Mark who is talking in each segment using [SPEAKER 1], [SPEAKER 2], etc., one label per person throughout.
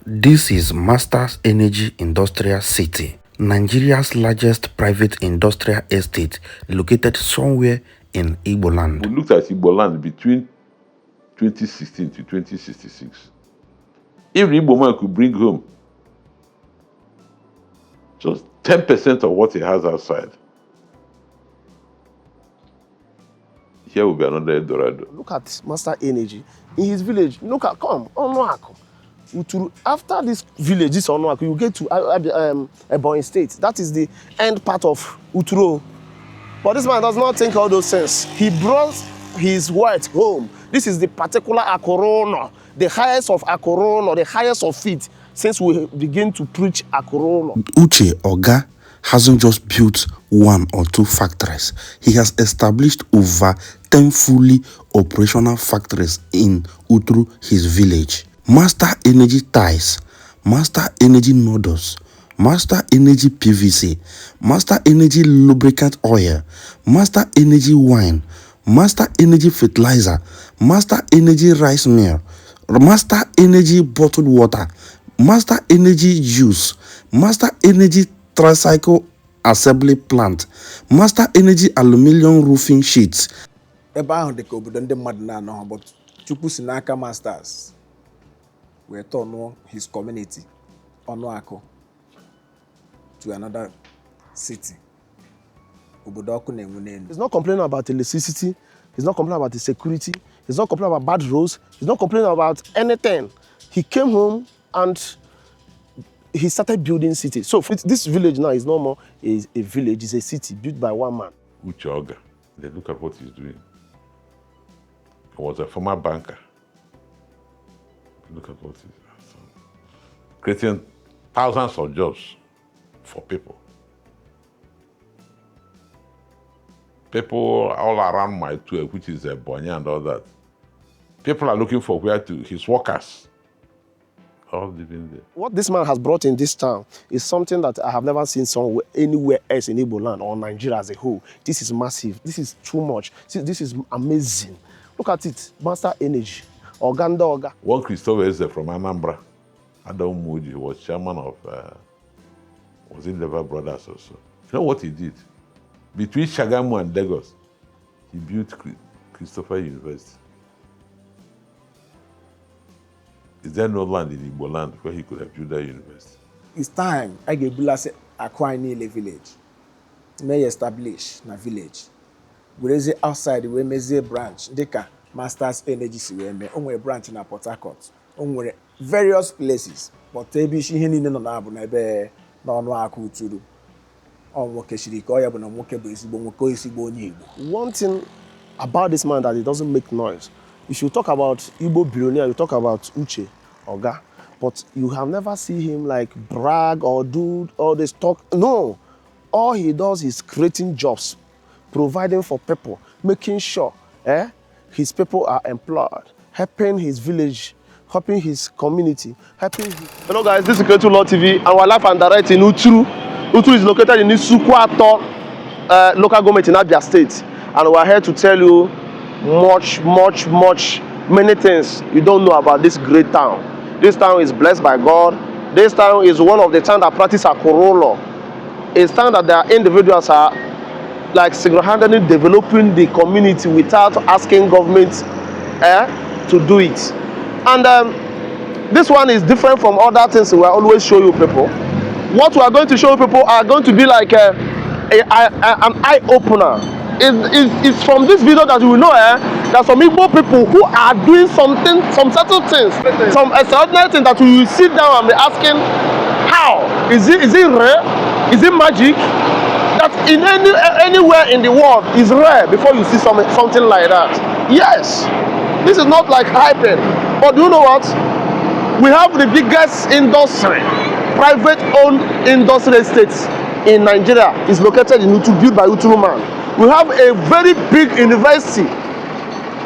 [SPEAKER 1] This is Masters Energy Industrial City, Nigeria's largest private industrial estate located somewhere in Igbo land.
[SPEAKER 2] We looked at Igbo land between 2016 to 2066. If the Igbo man could bring home just 10% of what he has outside, here will be another Eldorado.
[SPEAKER 3] Look at Master Energy in his village. Look at, come, Onoako. Uturu. After this village, this Onoako, you get to Ebonyi State. That is the end part of Uturu. But this man does not think all those things. He brought his wealth home. This is the particular Akorono, the highest of Akorono, the highest of feet, since we begin to preach Akorono.
[SPEAKER 1] Uche Oga hasn't just built one or two factories. He has established over 10 fully operational factories in Uturu, his village. Master Energy Ties, Master Energy Noodles, Master Energy PVC, Master Energy Lubricant Oil, Master Energy Wine, Master Energy Fertilizer, Master Energy Rice Meal, Master Energy Bottled Water, Master Energy Juice, Master Energy Tricycle Assembly Plant, Master Energy Aluminium Roofing Sheets.
[SPEAKER 4] Ebe ahụ dị ka obodo ndị mmadụ na-anọ, but Chukwu si n'aka Masters wee turn his community, Onoako, to another city.
[SPEAKER 3] He's not complaining about electricity. He's not complaining about the security. He's not complaining about bad roads. He's not complaining about anything. He came home and he started building cities. So this village now is no more a village, it's a city built by one man.
[SPEAKER 2] Uche Oga, they look at what he's doing. He was a former banker. Look at what he's doing. Creating thousands of jobs for people. People all around my tour, which is Ebonyi and all that. People are looking for where to, his workers, all living there.
[SPEAKER 3] What this man has brought in this town is something that I have never seen somewhere, anywhere else in Igbo land or Nigeria as a whole. This is massive. This is too much. This is amazing. Look at it. Master Energy. Oga.
[SPEAKER 2] One Christopher is from Anambra. Adam Moji was chairman of, was it Lever Brothers also? You know what he did? Between Shagamu and Lagos, he built Christopher University. Is there no land in Igbo land where he could have built that university?
[SPEAKER 4] It's time I get Bulase acquire Nile village. May establish na village. Whereas outside we meze branch, deka Masters Energy siweme. Onwe branch na Port Harcourt. Onwe various places. But ebi shi hini no na abu na ebe na Onoako Uturu. One
[SPEAKER 3] thing about this man that he doesn't make noise. If you talk about Igbo Billionaire, you talk about Uche Oga, but you have never seen him like brag or do all this talk. No, all he does is creating jobs, providing for people, making sure his people are employed, helping his village, helping his community, helping. Hello guys, this is Ugwuoke TV, and we're live and direct in Uturu. Uturu is located in Isuikwuato local government in Abia State, and we're here to tell you many things you don't know about this great town. This town is blessed by God. This town is one of the towns that practice Akorono. It's town that their individuals are like single-handedly developing the community without asking government to do it. And this one is different from other things we always show you people. What we are going to show people are going to be like an eye-opener. It's from this video that you will know that some Igbo people who are doing something, some certain things, some extraordinary things that you will sit down and be asking, how? Is it rare? Is it magic? That in anywhere in the world is rare before you see something like that. Yes, this is not like hyping. But do you know what? We have the biggest industry. Private-owned industrial estates in Nigeria is located in Uturu, built by Uturu man. We have a very big university,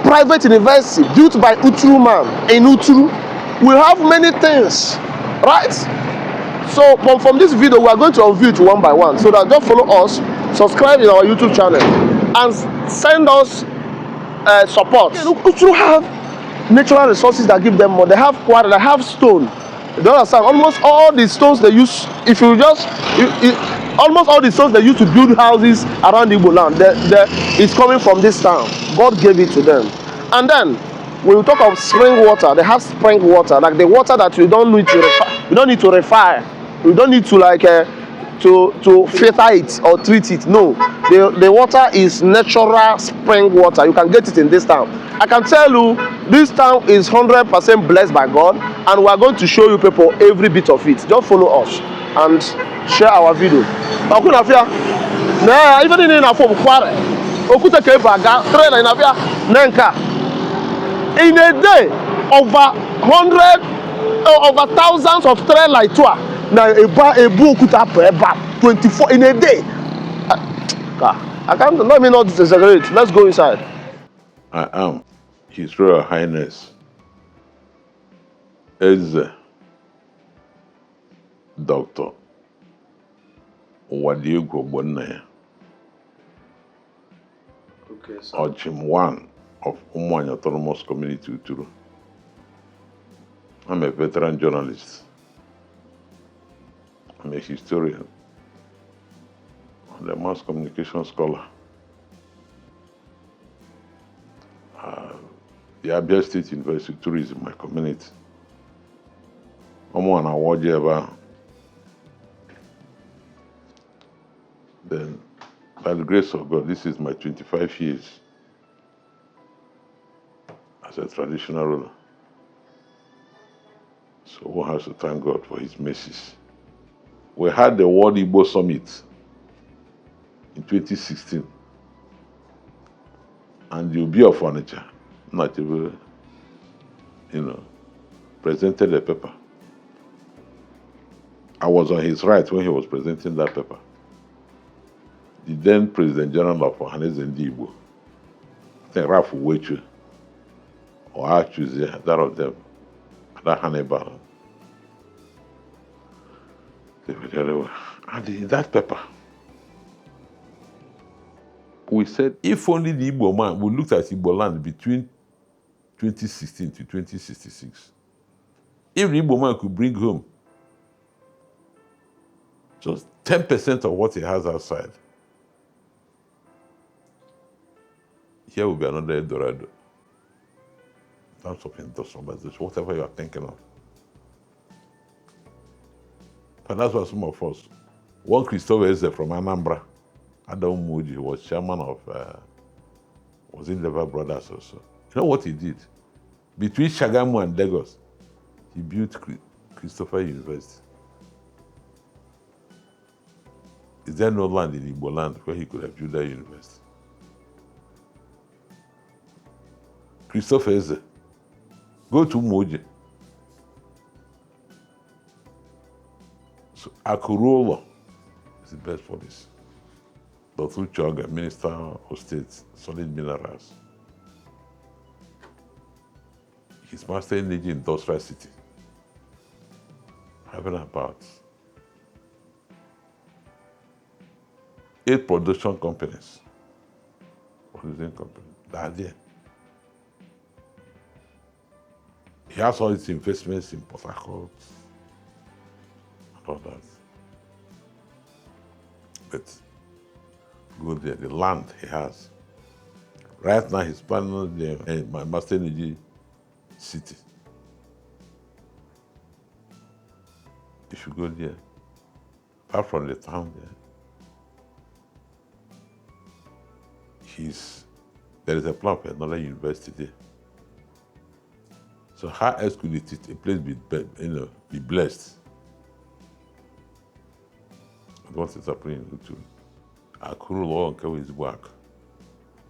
[SPEAKER 3] private university, built by Uturu man in Uturu. We have many things, right? So from this video, we are going to review it one by one. So that just follow us, subscribe in our YouTube channel, and send us support. Uturu have natural resources that give them more. They have quarry, they have stone. Do you understand? Almost all the stones they use, if you just, almost all the stones they use to build houses around Igbo land, it's coming from this town. God gave it to them. And then, when we talk of spring water, they have spring water, like the water that you don't need to refine. You don't need to refine. You don't need to like to filter it or treat it. No, the water is natural spring water. You can get it in this town. I can tell you, this town is 100% blessed by God, and we are going to show you people every bit of it. Just follow us and share our video. Okunafia, na even in a form kware. Okuta kebaga trailer in Abia nenka. In a day, over thousands of trail like tour. Now a book could up 24 in a day. I can't, let me not exaggerate. Let's go inside.
[SPEAKER 2] I am His Royal Highness Eze Dr. Ugwuoke,
[SPEAKER 3] Okay, sir.
[SPEAKER 2] Ochim 1 of Umuani Autonomous Community Uturu. I'm a veteran journalist. I'm a historian. I'm a mass communication scholar. The Abia State University Tourism, my community. I'm an award ever. Then, by the grace of God, this is my 25 years as a traditional ruler. So one has to thank God for His mercies. We had the World Igbo Summit in 2016, and the Obi of Furniture, not even, presented a paper. I was on his right when he was presenting that paper. The then President General of Ohaneze Igbo, I think Ralph Uche or Achuzie, that of them, that Hannibal. And in that paper, we said if only the Igbo man, we looked at Igbo land between 2016 to 2066. If the Igbo man could bring home just 10% of what he has outside, here will be another Eldorado. In terms of industrial business, whatever you are thinking of. But that's why some of us, one Christopher Eze from Anambra, Adam Muji, was chairman of, was in Zenith Brothers also. You know what he did? Between Shagamu and Lagos, he built Christopher University. Is there no land in Igbo land where he could have built that university? Christopher Eze, go to Moji. So Uche is the best for this. Dr. Uche Oga, Minister of State, Solid Minerals. His master energy industrial city. Having about 8 production companies. Producing companies. They are there. He has all his investments in Port Harcourt and all that. But go there, the land he has. Right now he's planning the my master energy city. You should go there. Apart from the town there, there is a plan for another university there. So how else could a place be blessed? What is happening in Uturu? Akuru law and Kawi's work.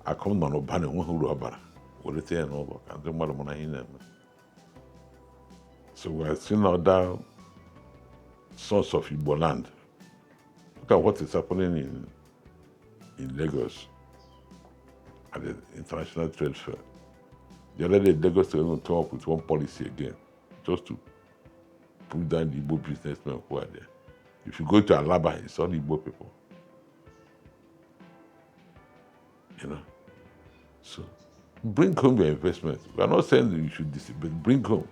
[SPEAKER 2] I come on Obinna who rubber. Will it turn over? And the mother money. So we are seeing other source of Igbo land. Look at what is happening in Lagos at the International Trade Fair. The other day, Lagos is going to come up with one policy again, just to put down the Igbo businessmen who are there. If you go to Alaba, it's all Igbo people. So bring home your investment. We are not saying that you should but bring home.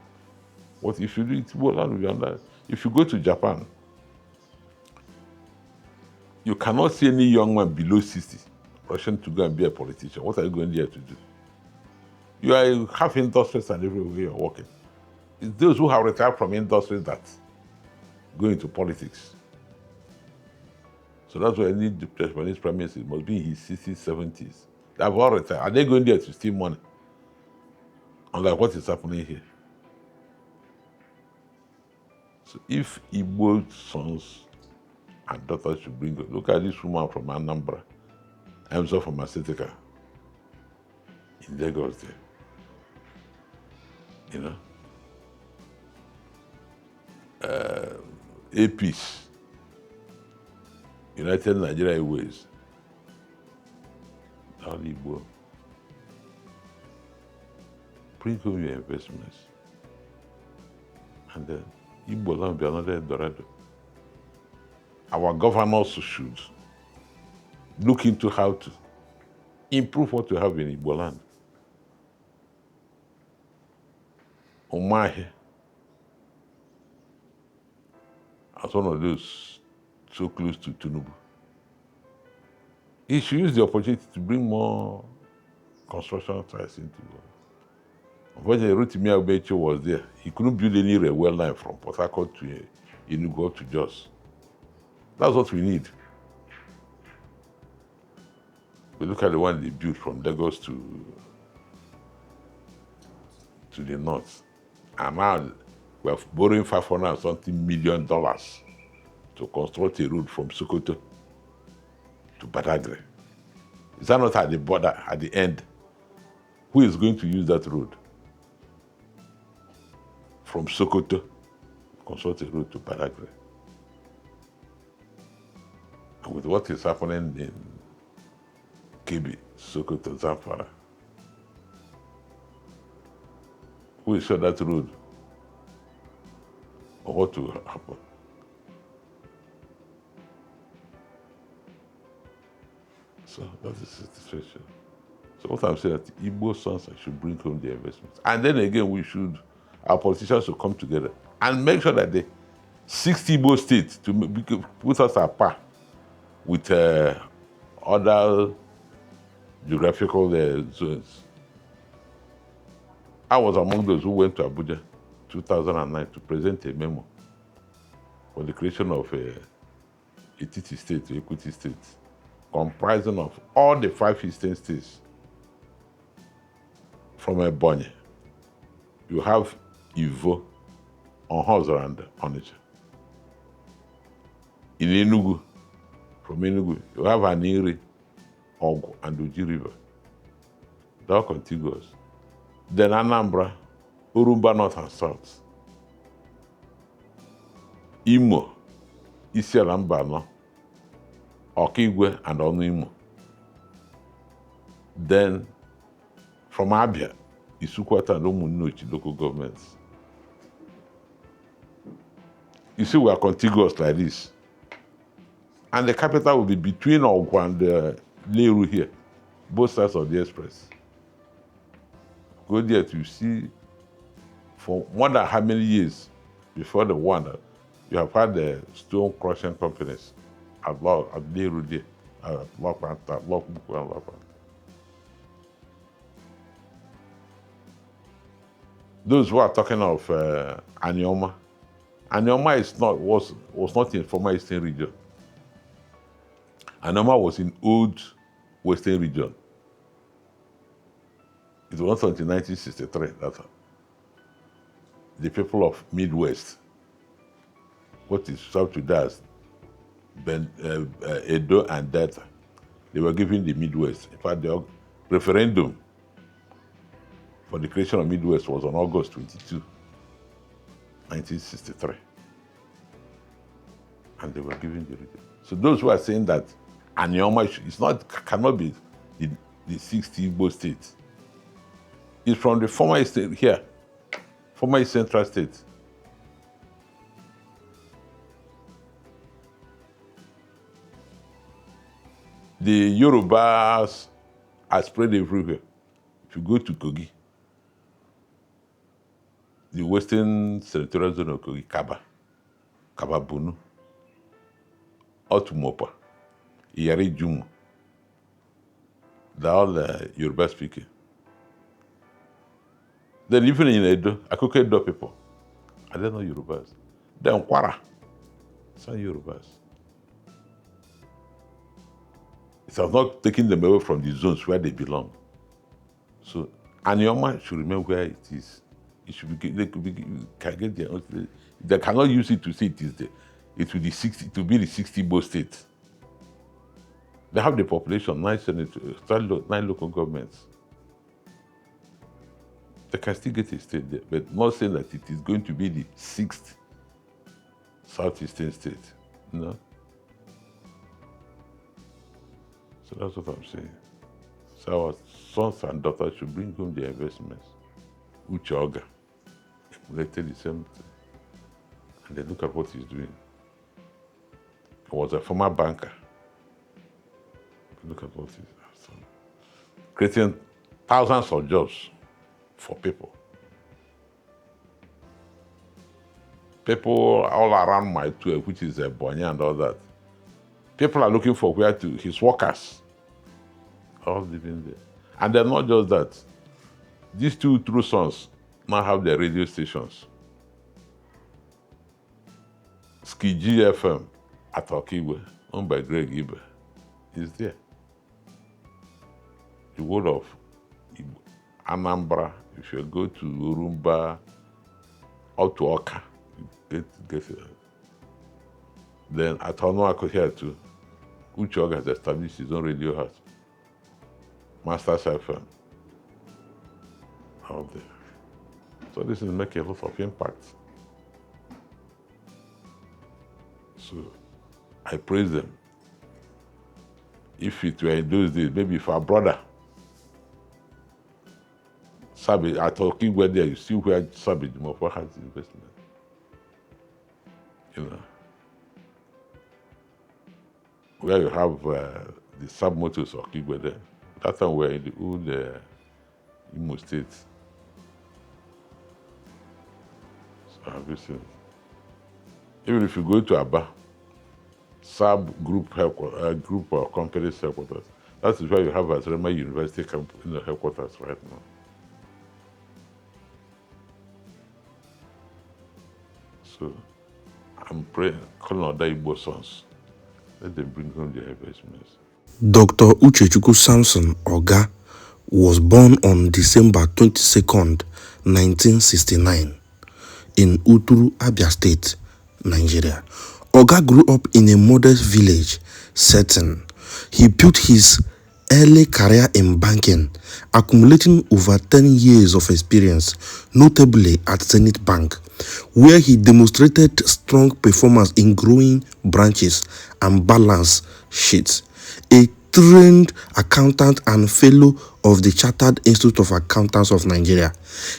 [SPEAKER 2] What if you do it, Igbo land will be under. If you go to Japan, you cannot see any young man below 60 rushing to go and be a politician. What are you going there to do? You are half industries and everywhere you're working. It's those who have retired from industries that go into politics. So that's why any Japanese prime minister must be in his 60s, 70s. They've all retired. Are they going there to steal money? Unlike what is happening here. So if Igbo sons and daughters should bring up, look at this woman from Anambra, Emso Pharmaceutical in Lagos there. You know? APs, United Nigeria Airways, all Igbo. Bring home your investments. And then Igbo land will be another Eldorado. Our governors should look into how to improve what we have in Igbo land. Umahi, as one of those so close to Tinubu, he should use the opportunity to bring more construction sites into Igbo. Unfortunately, Rotimi Abecho was there. He couldn't build any railway line from Port Harcourt to Ugwuoke to Jos. That's what we need. We look at the one they built from Lagos to the north. And now we're borrowing $500 million to construct a road from Sokoto to Badagry. Is that not at the border, at the end? Who is going to use that road? From Sokoto, construct a road to Badagry. And with what is happening in Kebbi, Sokoto, Zamfara, who is sure that road or what will happen? So that is the situation. So what I'm saying is that Igbo sons should bring home the investments. And then again, our politicians should come together and make sure that the 60 Igbo states to put us at par with other geographical zones. I was among those who went to Abuja 2009 to present a memo for the creation of a Etiti state, Equity state, comprising of all the 5 eastern states from Ebonyi. You have Ivo, Onhozo, and Onitsha. In Enugu, from Enugu, you have Aniri, Ogah, and Uji River. They're all contiguous. Then Anambra, Urumba North and South. Imo, Isiala Mbano, Okigwe, and Onu Imo. Then from Abia, Isuikwuato and Umunnochi local governments. You see, we are contiguous like this. And the capital will be between Ogah and Leru here, both sides of the express. Go there to see, for more than how many years before the war, you have had the stone crushing companies at Leru there, at Lokbuku and Lokpan. Those who are talking of Anioma was not in former Eastern region. Anioma was in old Western region. It was until 1963 that the people of Midwest, what is South Sudan, Edo and Delta, they were given the Midwest. In fact, the referendum for the creation of Midwest was on August 22, 1963. And they were given the region. So those who are saying that Anioma cannot be the 60 Igbo states, it's from the former East Central states. The Yorubas are spread everywhere. If you go to Kogi, the Western Senatorial Zone of Kaba, Bunu, Otumopa, Iyari Jumu. They're all Yoruba speaking. Then even in Edo, Akoko Edo people, I don't know Yorubas. Then Kwara, some Yorubas. It has not taken them away from the zones where they belong. So Anioma should remain where it is. It should be. They could be. Can get their own. They cannot use it to say it is there. It will be 60. To be the 60 states. They have the population, 9 senators, 9 local governments. They can still get a state there, but not saying that it is going to be the 6th southeastern state. No. So that's what I'm saying. So our sons and daughters should bring home their investments. Uche Oga emulated the same thing. And then look at what he's doing. He was a former banker. Look at what he's doing. Creating thousands of jobs for people. People all around my tour, which is Bonya and all that. People are looking for where to, his workers, all living there. And they're not just that. These two true sons now have their radio stations. Ski GFM at Okigwe, owned by Greg Ibe, is there. The word of Anambra, if you go to Urumba or to Ogah, you get it. Then at Onuako here too, Uche Oga has established his own radio house. Masters FM. Out there. So this is making a lot of impact. So I praise them. If it were in those days, maybe if our brother Sabi, I talking where there, you see where Sabi Jumofo has investment. You know. Where you have the sub-motors of Kigwe there. That time we're in the old Imo State. So have you seen? Even if you go to Abia, sub-group group of companies headquarters, that is where you have Azrema University headquarters right now. So I'm praying, calling on the Igbo sons. Let them bring home their investments.
[SPEAKER 1] Dr. Uche Samson Ogah was born on December 22nd, 1969 in Uturu, Abia State, Nigeria. Ogah grew up in a modest village setting. He built his early career in banking, accumulating over 10 years of experience, notably at Zenith Bank, where he demonstrated strong performance in growing branches and balance sheets. A trained accountant and fellow of the Chartered Institute of Accountants of Nigeria,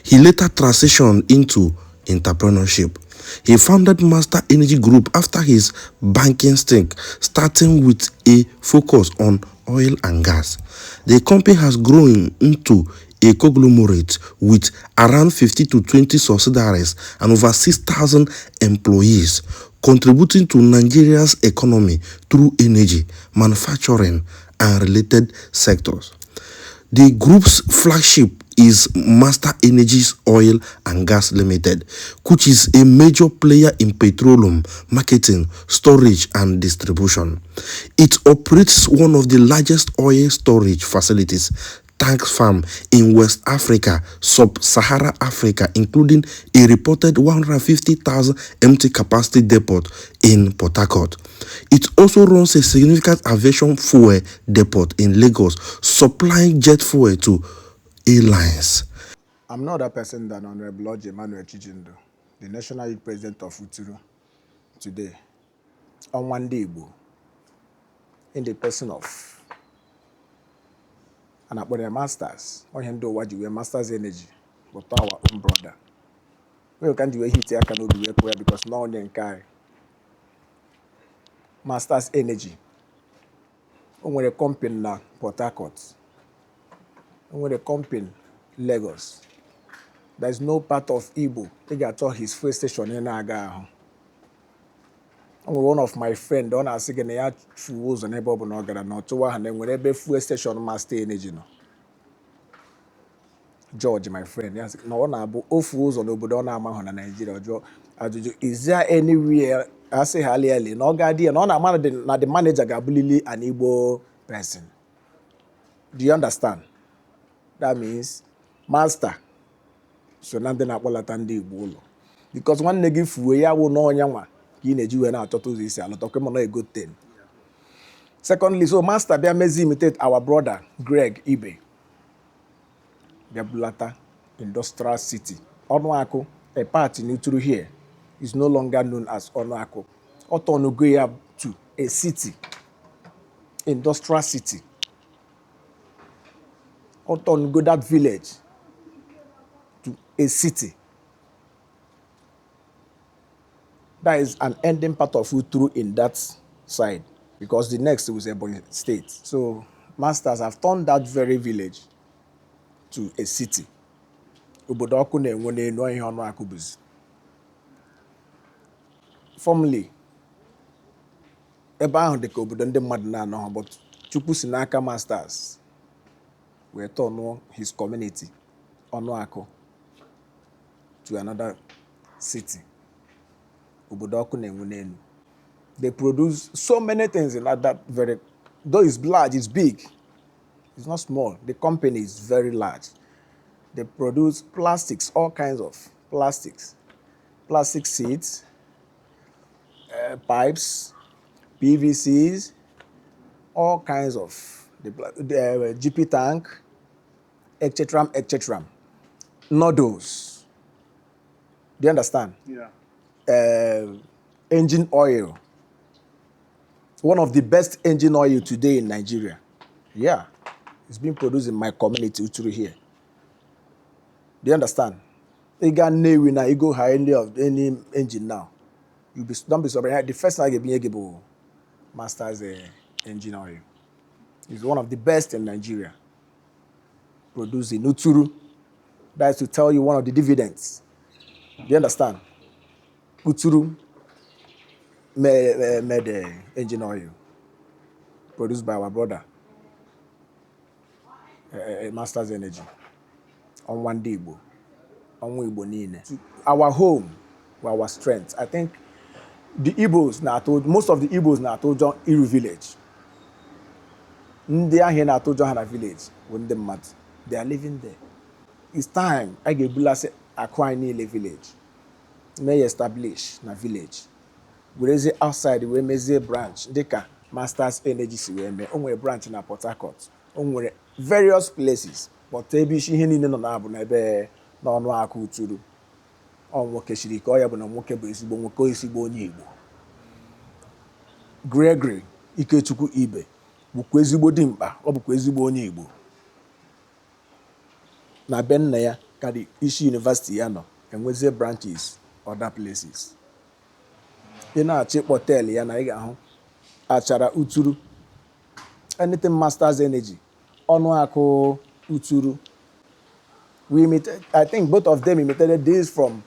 [SPEAKER 1] he later transitioned into entrepreneurship. He founded Master Energy Group after his banking stint, starting with a focus on oil and gas. The company has grown into a conglomerate with around 50 to 20 subsidiaries and over 6,000 employees, contributing to Nigeria's economy through energy, manufacturing, and related sectors. The group's flagship is Master Energies Oil and Gas Limited, which is a major player in petroleum marketing, storage, and distribution. It operates one of the largest oil storage facilities, tank farm in West Africa, Sub-Sahara Africa, including a reported 150,000 empty capacity depot in Port Harcourt. It also runs a significant aviation fuel depot in Lagos, supplying jet fuel to airlines.
[SPEAKER 4] I'm not that person than Honorable Lord Emmanuel Chijindo, the National Youth President of Uturu, today. On one day, in the person of and about their masters, on him do what you wear masters energy, but our own brother. We can't do a hit here, cannot do a prayer because now then carry masters energy. On a company now, Port Harcourt. On a company Lagos. There is no part of Igbo. They got to his fuel station in Aga. One of my friends, don't ask again, they had fuels and able no get no to and then whenever fuel station must stay energy. No. George, my friend, yes, no one about all fuels on Obodona Mahon and Nigeria. Is there anywhere I say Hali, no guardian, no man, not the manager Gabulili an Igbo person? Do you understand? That means master. So nothing about Latandi Igbo. Because one negative way I will know Yama. You need you and I talk to this. I talk about a good thing. Secondly, so master be amazing imitate our brother Greg Ibe. Biabulata Industrial City. Onuako, a part in Uturu here, is no longer known as Onuako. Otonugoya to a city, industrial city. Otonugo that village to a city. That is an ending part of Uturu in that side, because the next was Ebonyi State. So masters have turned that very village to a city. Obodo na-enwe no ihe ọnụ akụ bụzi. Formerly, ebe ahụ dị ka obodo ndị mmadụ na-anọ, but Chukwu si n'aka masters wee turn his community ọnụ akụ to another city. Obodo ọkụ na-enwe n'elu. They produce so many things in that very, though it's large, it's big. It's not small. The company is very large. They produce plastics, all kinds of plastics. Plastic seats, pipes, PVCs, all kinds of the GP tank, etc., etc. Noodles. Do you understand?
[SPEAKER 3] Yeah.
[SPEAKER 4] Engine oil. One of the best engine oil today in Nigeria. Yeah. It's being produced in my community, Uturu here. Do you understand? You got no now, you go hire any engine now. Don't be surprised. The first time I get master's engine oil. It's one of the best in Nigeria. Produced in Uturu. That's to tell you one of the dividends. Do you understand? Uturu made engine oil. Produced by our brother. Master's Energy. On one day, on Igbo niile. Our home, our strength. I think the Igbos na told most of the Igbos na told John Iru village. Ndị ahịa na told John village when they mad. They are living there. It's time I get bulase acquire niile village. May establish na village. Whereas outside we meze branch. Deka Masters Energy si we me. Onwe branch na Port Harcourt. Onwe various places. But ebe isi ihe niile nọ na-abụ n'ebe n'ọnụ akụ Uturu. Ọ nwoke shiri ka ọ ya bụ na nwoke bụ ezigbo nwoke, ezigbo onye Igbo. Gregory Ikechukwu Ibe bụkwa ezigbo dimkpa, ọ bụkwa ezigbo onye Igbo. Na be nna ya ka the isi university ya nọ, enwezie branches other places. Ị na-achị hotel ya na ị ga-ahụ achara Uturu. Anything Masters Energy, ọnụ akụ Uturu. We I think both of them imitated this from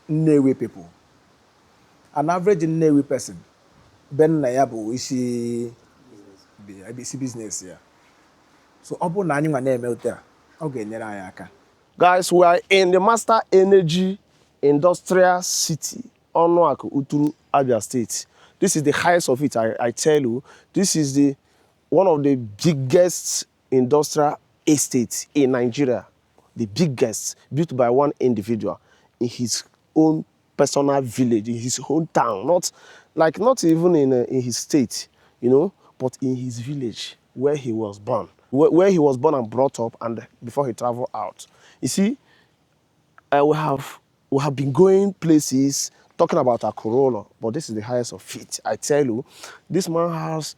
[SPEAKER 4] Nnewi people. An average Nnewi person, Ben Nayabu, isi business here. So, Obu Nani name out there. Okay, Nerayaka.
[SPEAKER 3] Guys, we are in the Master Energy Industrial City, Onuaku, Uturu, Abia State. This is the highest of it, I tell you. This is one of the biggest industrial estates in Nigeria. The biggest, built by one individual in his own personal village, in his hometown, not even in his state, you know, but in his village where he was born, where he was born and brought up, and before he traveled out. You see, we have been going places talking about a Corolla, but this is the highest of it. I tell you, this man has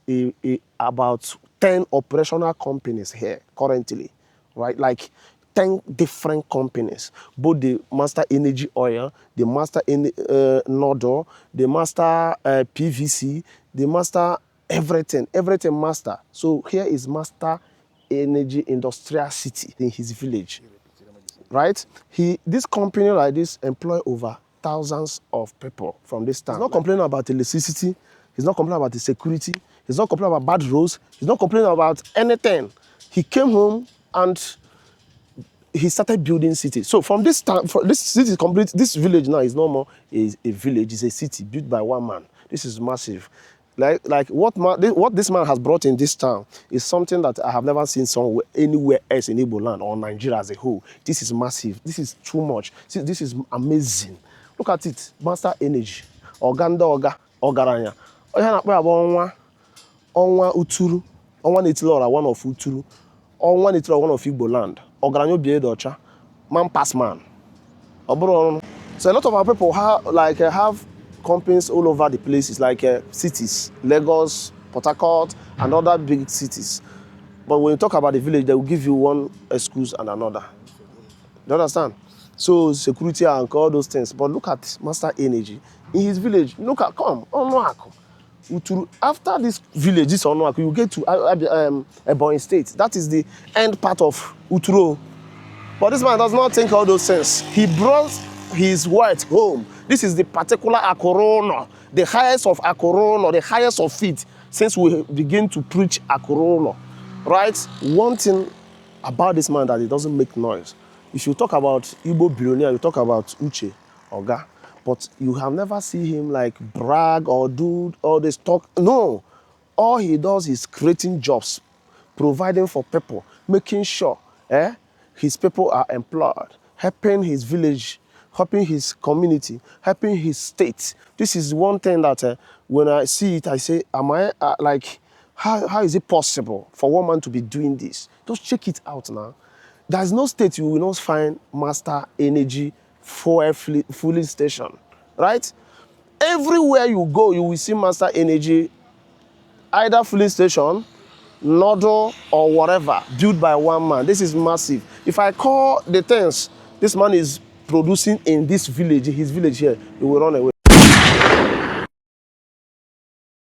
[SPEAKER 3] about 10 operational companies here currently, right? Like 10 different companies, both the Master Energy Oil, the Master Nodor, the Master PVC, the Master everything Master. So here is Master Energy Industrial City in his village. right? This company like this employ over thousands of people from this town. He's not complaining about electricity. He's not complaining about the security. He's not complaining about bad roads. He's not complaining about anything. He came home and he started building cities. So from this time, this city is complete. This village now is no more a village. It's a city built by one man. This is massive. Like what this man has brought in this town is something that I have never seen somewhere anywhere else in Igbo land or Nigeria as a whole. This is massive. This is too much. This is amazing. Look at it. Master Energy. Ogah. Ogaranya. Onwa Uturu. Onwa Nitilora, one of Uturu. Onwa Nitilora, one of Igbo land. Ogaranya Biedocha. Man pass man. So a lot of our people have companies all over the places, like cities, Lagos, Port Harcourt, and other big cities. But when you talk about the village, they will give you one excuse and another. You understand? So security and all those things. But look at Master Energy. In his village, Onuaku. Uturu. After this village, this Onuaku, you get to Ebonyi State. That is the end part of Uturu. But this man does not think all those things. He brought his wife home. This is the particular Akorono, the highest of Akorono, the highest of feet, since we begin to preach Akorono, right? One thing about this man that he doesn't make noise. If you talk about Igbo Billionaire, you talk about Uche Oga, but you have never seen him like brag or do all this talk. No, all he does is creating jobs, providing for people, making sure his people are employed, helping his village, helping his community, helping his state. This is one thing that when I see it, I say, how is it possible for one man to be doing this? Just check it out now. There's no state you will not find Master Energy fueling station, right? Everywhere you go, you will see Master Energy, either filling station, nodal, or whatever, built by one man. This is massive. If I call the things this man is producing in this village, his village here, he will run away.